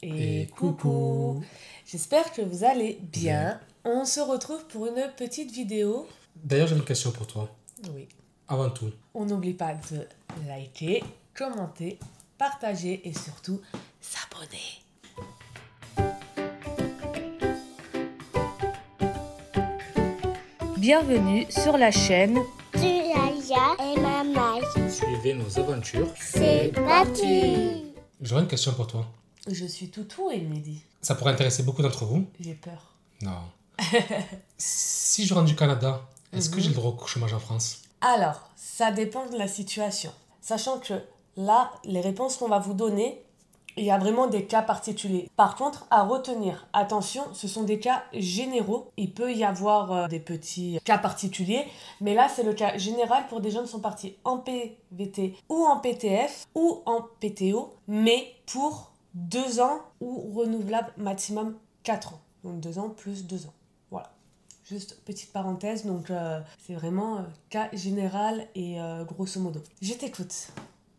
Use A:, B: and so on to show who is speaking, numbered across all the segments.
A: Et coucou. J'espère que vous allez bien. On se retrouve pour une petite vidéo.
B: D'ailleurs, j'avais une question pour toi.
A: Oui.
B: Avant tout.
A: On n'oublie pas de liker, commenter, partager et surtout s'abonner. Bienvenue sur la chaîne
C: Yaya et Maman.
B: Suivez nos aventures.
C: C'est parti.
B: J'aurais une question pour toi.
A: Je suis toutou et Mehdi.
B: Ça pourrait intéresser beaucoup d'entre vous.
A: J'ai peur.
B: Non. Si je rentre du Canada, est-ce que j'ai le droit au chômage en France?
A: Alors, ça dépend de la situation. Sachant que là, les réponses qu'on va vous donner, il y a vraiment des cas particuliers. Par contre, à retenir, attention, ce sont des cas généraux. Il peut y avoir des petits cas particuliers, mais là, c'est le cas général pour des jeunes qui sont partis en PVT ou en PTF ou en PTO, mais pour 2 ans ou renouvelable maximum 4 ans. Donc 2 ans plus 2 ans. Voilà. Juste petite parenthèse, donc c'est vraiment cas général et grosso modo. Je t'écoute.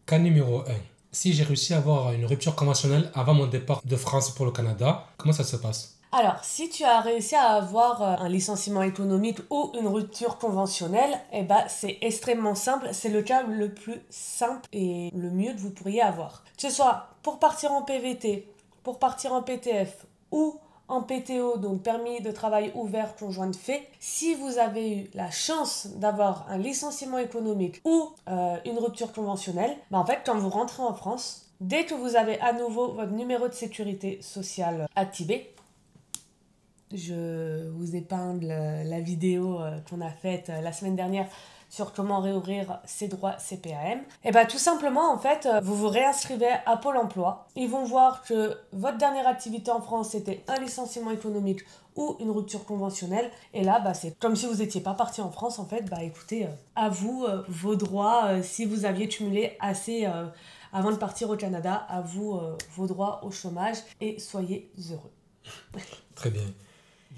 B: Cas numéro 1. Si j'ai réussi à avoir une rupture conventionnelle avant mon départ de France pour le Canada, comment ça se passe?
A: Alors, si tu as réussi à avoir un licenciement économique ou une rupture conventionnelle, eh ben, c'est extrêmement simple. C'est le cas le plus simple et le mieux que vous pourriez avoir. Que ce soit pour partir en PVT, pour partir en PTF ou en PTO, donc permis de travail ouvert conjoint de fait, si vous avez eu la chance d'avoir un licenciement économique ou une rupture conventionnelle, ben en fait, quand vous rentrez en France, dès que vous avez à nouveau votre numéro de sécurité sociale activé, je vous épingle la vidéo qu'on a faite la semaine dernière sur comment réouvrir ses droits CPAM. Et bien tout simplement, en fait, vous vous réinscrivez à Pôle emploi. Ils vont voir que votre dernière activité en France, c'était un licenciement économique ou une rupture conventionnelle. Et là, bah, c'est comme si vous n'étiez pas parti en France, en fait. Bah écoutez, à vous, vos droits, si vous aviez cumulé assez avant de partir au Canada, à vous, vos droits au chômage et soyez heureux.
B: Très bien.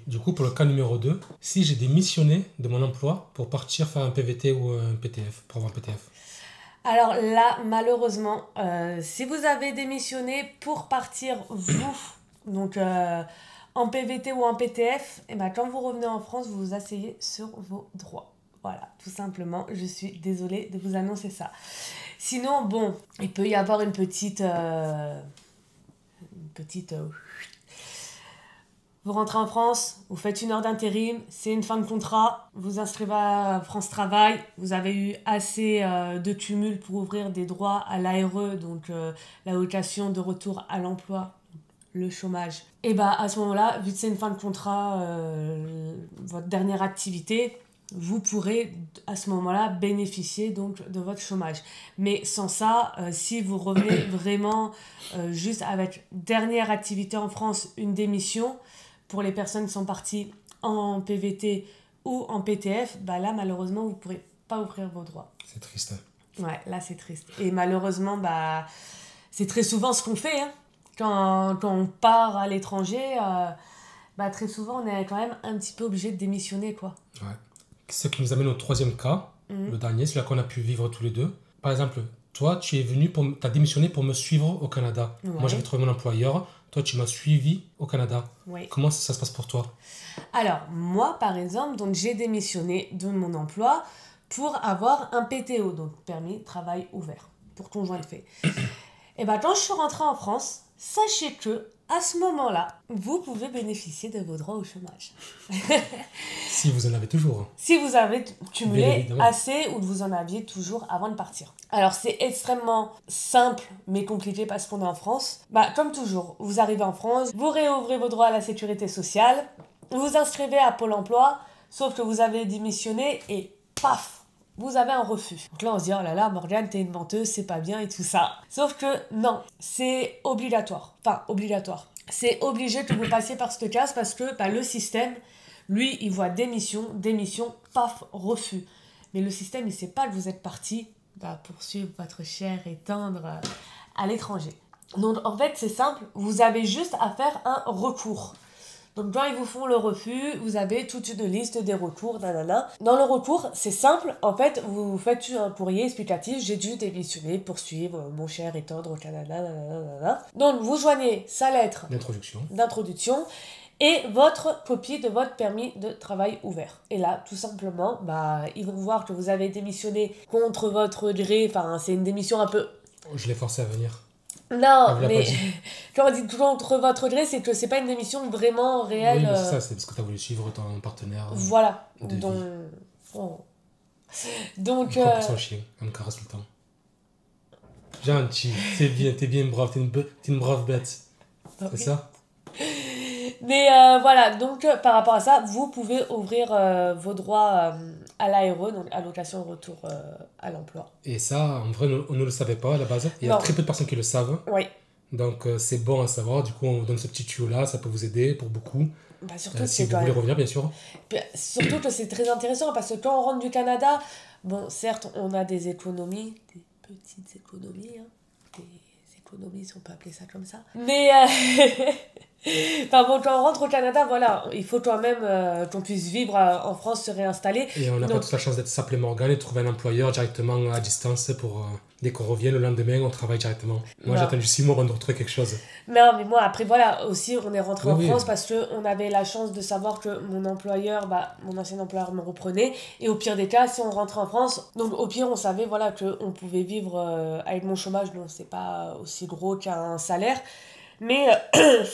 B: Du coup, pour le cas numéro 2, si j'ai démissionné de mon emploi pour partir faire un PVT ou un PTF, pour avoir un PTF.
A: Alors là, malheureusement, si vous avez démissionné pour partir, vous, donc en PVT ou en PTF, et ben, quand vous revenez en France, vous vous asseyez sur vos droits. Voilà, tout simplement, je suis désolée de vous annoncer ça. Sinon, bon, il peut y avoir une petite... Vous rentrez en France, vous faites 1 heure d'intérim, c'est une fin de contrat, vous inscrivez à France Travail, vous avez eu assez de cumul pour ouvrir des droits à l'ARE, donc l'allocation de retour à l'emploi, le chômage. Et bah à ce moment-là, vu que c'est une fin de contrat, votre dernière activité, vous pourrez à ce moment-là bénéficier donc de votre chômage. Mais sans ça, si vous revenez vraiment juste avec dernière activité en France, une démission, pour les personnes qui sont parties en PVT ou en PTF, bah là, malheureusement, vous ne pourrez pas ouvrir vos droits.
B: C'est triste.
A: Ouais, là, c'est triste. Et malheureusement, bah, c'est très souvent ce qu'on fait. Hein. Quand on part à l'étranger, bah, très souvent, on est quand même un petit peu obligé de démissionner, quoi.
B: Ouais. Ce qui nous amène au 3e cas, le dernier, celui-là qu'on a pu vivre tous les deux. Par exemple, toi, tu as démissionné pour me suivre au Canada.
A: Ouais.
B: Moi, j'avais trouvé mon employeur. Toi, tu m'as suivi au Canada.
A: Oui.
B: Comment ça se passe pour toi?
A: Alors, moi, par exemple, donc, j'ai démissionné de mon emploi pour avoir un PTO, donc permis de travail ouvert, pour conjoint de fait. Et bien, quand je suis rentrée en France, sachez que à ce moment-là, vous pouvez bénéficier de vos droits au chômage.
B: Si vous en avez toujours.
A: Si vous avez
B: Bien
A: cumulé
B: évidemment.
A: assez ou que vous en aviez toujours avant de partir. Alors c'est extrêmement simple mais compliqué parce qu'on est en France. Bah, comme toujours, vous arrivez en France, vous réouvrez vos droits à la sécurité sociale, vous vous inscrivez à Pôle emploi, sauf que vous avez démissionné et paf, vous avez un refus. Donc là, on se dit, oh là là, Morgane, t'es une menteuse, c'est pas bien et tout ça. Sauf que non, c'est obligatoire. Enfin, obligatoire. C'est obligé que vous passiez par cette case parce que bah, le système, lui, il voit démission, paf, refus. Mais le système, il sait pas que vous êtes parti bah, poursuivre votre cher et tendre à l'étranger. Donc, en fait, c'est simple, vous avez juste à faire un recours. Donc quand ils vous font le refus, vous avez toute une liste des recours, nanana. Dans le recours, c'est simple, en fait, vous faites un courrier explicatif, j'ai dû démissionner pour suivre mon cher et tendre au Canada, nanana. Donc vous joignez sa lettre d'introduction et votre copie de votre permis de travail ouvert. Et là, tout simplement, ils vont voir que vous avez démissionné contre votre gré, enfin c'est une démission un peu...
B: Je l'ai forcé à venir.
A: Non, mais quand on dit contre votre gré, c'est que c'est pas une démission vraiment réelle.
B: Oui, mais c'est ça, c'est parce que tu as voulu suivre ton partenaire.
A: Voilà. Donc.
B: Son chien, elle me caresse tout le temps. Gentil, t'es bien brave, t'es une brave bête. C'est ça?
A: Mais voilà, donc par rapport à ça, vous pouvez ouvrir vos droits à l'ARE, donc allocation retour à l'emploi.
B: Et ça, en vrai, on ne le savait pas à la base. Il y a très peu de personnes qui le savent.
A: Oui.
B: Donc c'est bon à savoir. Du coup, on vous donne ce petit tuyau-là, ça peut vous aider pour beaucoup.
A: Surtout
B: si vous voulez revenir, bien sûr.
A: Surtout que c'est très intéressant parce que quand on rentre du Canada, bon, certes, on a des économies, des petites économies, des économies, si on peut appeler ça comme ça. Mais enfin bon, quand on rentre au Canada, voilà, il faut quand même qu'on puisse vivre en France, se réinstaller.
B: Et on n'a pas toute la chance d'être s'appeler Morgane et de trouver un employeur directement à distance pour... dès qu'on revient le lendemain, on travaille directement. Moi, j'ai attendu 6 mois avant de retrouver quelque chose.
A: Non, mais moi, après, voilà, aussi, on est rentré en France parce qu'on avait la chance de savoir que mon employeur, mon ancien employeur me reprenait. Et au pire des cas, si on rentrait en France, donc au pire, on savait, voilà, qu'on pouvait vivre avec mon chômage. Bon, c'est pas aussi gros qu'un salaire. Mais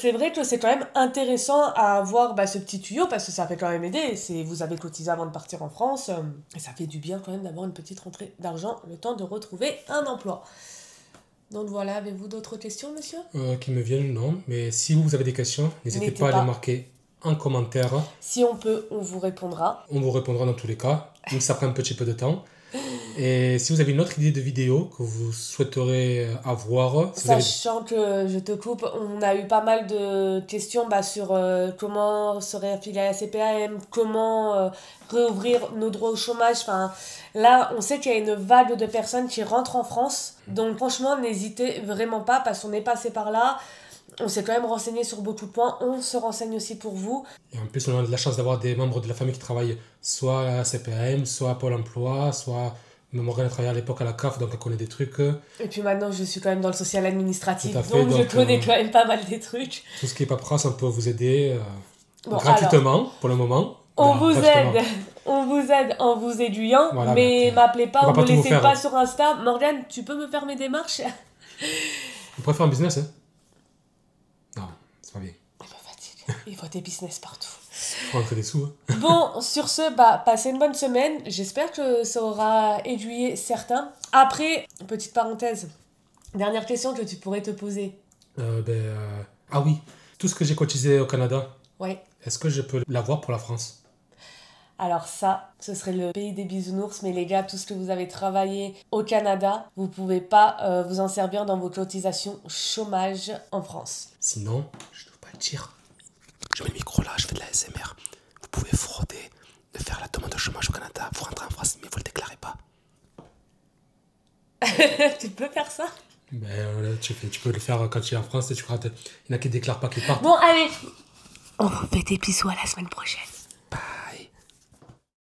A: c'est vrai que c'est quand même intéressant à avoir ce petit tuyau parce que ça fait quand même aider. Vous avez cotisé avant de partir en France et ça fait du bien quand même d'avoir une petite rentrée d'argent le temps de retrouver un emploi. Donc voilà, avez-vous d'autres questions, monsieur ?
B: Qui me viennent, non. Mais si vous avez des questions, n'hésitez pas à les marquer en commentaire.
A: Si on peut, on vous répondra.
B: On vous répondra dans tous les cas. Donc ça prend un petit peu de temps. Et si vous avez une autre idée de vidéo que vous souhaiterez avoir...
A: Sachant que, je te coupe, on a eu pas mal de questions sur comment se réaffilier à la CPAM, comment réouvrir nos droits au chômage. Enfin, là, on sait qu'il y a une vague de personnes qui rentrent en France. Donc franchement, n'hésitez vraiment pas parce qu'on est passé par là. On s'est quand même renseigné sur beaucoup de points. On se renseigne aussi pour vous.
B: Et en plus, on a de la chance d'avoir des membres de la famille qui travaillent soit à la CPAM, soit à Pôle emploi, soit... Morgane a travaillé à l'époque à la CAF, donc elle connaît des trucs.
A: Et puis maintenant, je suis quand même dans le social administratif,
B: donc
A: je connais quand même pas mal des trucs.
B: Tout ce qui est paperasse, on peut vous aider gratuitement alors, pour le moment.
A: On vous aide en vous aiguillant, voilà, mais m'appelez pas, ne me laissez pas sur Insta. Morgane, tu peux me faire mes démarches?
B: Vous préférez un business, hein? Non, c'est pas bien.
A: Je me fatigue. Il faut des business partout.
B: Faut rentrer des sous. Hein.
A: Bon, sur ce, passez une bonne semaine. J'espère que ça aura aiguillé certains. Après, petite parenthèse, dernière question que tu pourrais te poser.
B: Ah oui, tout ce que j'ai cotisé au Canada,
A: ouais.
B: Est-ce que je peux l'avoir pour la France?
A: Alors ça, ce serait le pays des bisounours, mais les gars, tout ce que vous avez travaillé au Canada, vous pouvez pas vous en servir dans vos cotisations chômage en France.
B: Sinon, je ne dois pas le dire. Je mets le micro là, je fais de la SMR. Vous pouvez frauder, de faire la demande de chômage au Canada, vous rentrez en France, mais vous le déclarez pas.
A: Tu peux faire ça?
B: Tu peux le faire quand tu es en France, et tu crois qu'il y en a qui ne déclarent pas qu'ils partent.
A: Bon, allez, on vous fait des bisous à la semaine prochaine.